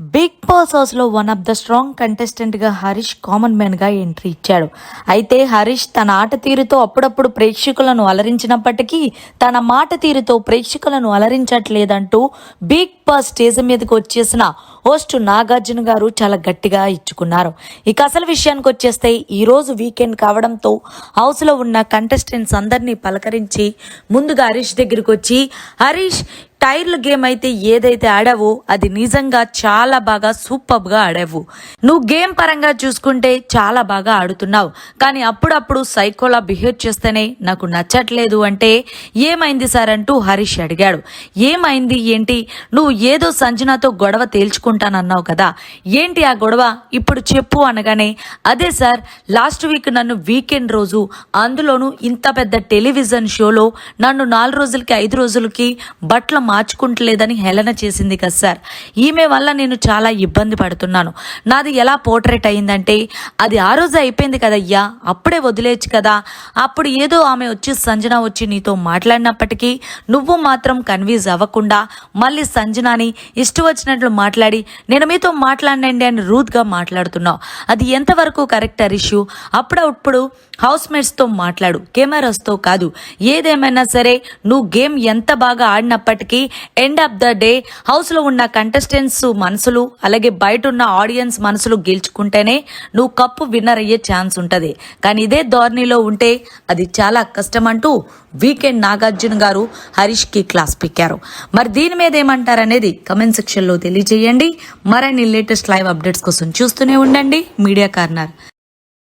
Big boss house లో one of the strong contestant గా Harish common man గా entry ఇచ్చాడు. అయితే హరీష్ తన ఆట తీరుతో అప్పుడప్పుడు ప్రేక్షకులను అలరించినప్పటికీ తన మాట తీరుతో ప్రేక్షకులను అలరించట్లేదంటూ బిగ్ బాస్ స్టేజ్ మీదకి వచ్చేసిన హోస్ట్ నాగార్జున గారు చాలా గట్టిగా ఇచ్చుకున్నారు. ఇక అసలు విషయానికి వచ్చేస్తే ఈ రోజు వీకెండ్ కావడంతో హౌస్ లో ఉన్న కంటెస్టెంట్స్ అందరినీ పలకరించి ముందుగా హరీష్ దగ్గరికి వచ్చి, హరీష్ టైర్ల గేమ్ అయితే ఏదైతే ఆడావో అది నిజంగా చాలా బాగా సూపర్ గా ఆడావు. నువ్వు గేమ్ పరంగా చూసుకుంటే చాలా బాగా ఆడుతున్నావు, కానీ అప్పుడప్పుడు సైకోలా బిహేవ్ చేస్తేనే నాకు నచ్చట్లేదు అంటే ఏమైంది సార్ అంటూ హరీష్ అడిగాడు. ఏమైంది ఏంటి, నువ్వు ఏదో సంజనాతో గొడవ తేల్చుకుంటానన్నావు కదా, ఏంటి ఆ గొడవ ఇప్పుడు చెప్పు అనగానే, అదే సార్ లాస్ట్ వీక్ నన్ను వీకెండ్ రోజు అందులోనూ ఇంత పెద్ద టెలివిజన్ షోలో నన్ను 4 రోజులకి 5 రోజులకి బట్టల మార్చుకుంటలేదని హేళన చేసింది కదా సార్. ఈమె వల్ల నేను చాలా ఇబ్బంది పడుతున్నాను. నాది ఎలా పోర్ట్రేట్ అయిందంటే, అది ఆ రోజు అయిపోయింది కదయ్యా, అప్పుడే వదిలేచ్చు కదా. అప్పుడు ఏదో ఆమె వచ్చి సంజన వచ్చి నీతో మాట్లాడినప్పటికీ నువ్వు మాత్రం కన్విన్స్ అవ్వకుండా మళ్ళీ సంజనాని ఇష్టం వచ్చినట్లు మాట్లాడి నేను మీతో మాట్లాడినండి అని రూద్గా మాట్లాడుతున్నావు. అది ఎంతవరకు కరెక్ట్ హరీష్? అప్పుడప్పుడు హౌస్ మేట్స్తో మాట్లాడు, కెమెరాస్తో కాదు. ఏదేమైనా సరే నువ్వు గేమ్ ఎంత బాగా ఆడినప్పటికీ end of the day house లో ఉన్న కంటెస్టెంట్స్ మనసులు అలాగే బయట ఉన్న ఆడియన్స్ మనసులు గెలుచుకుంటేనే నువ్వు కప్పు విన్నర్ అయ్యే ఛాన్స్ ఉంటది. కానీ ఇదే ధోరణిలో ఉంటే అది చాలా కష్టం అంటూ వీకెండ్ నాగార్జున గారు హరీష్ కి క్లాస్ పిక్కారు. మరి దీని మీద ఏమంటారనేది కమెంట్ సెక్షన్ లో తెలియజేయండి. మరిన్ని లేటెస్ట్ లైవ్ అప్డేట్స్ కోసం చూస్తూనే ఉండండి మీడియా కార్నర్.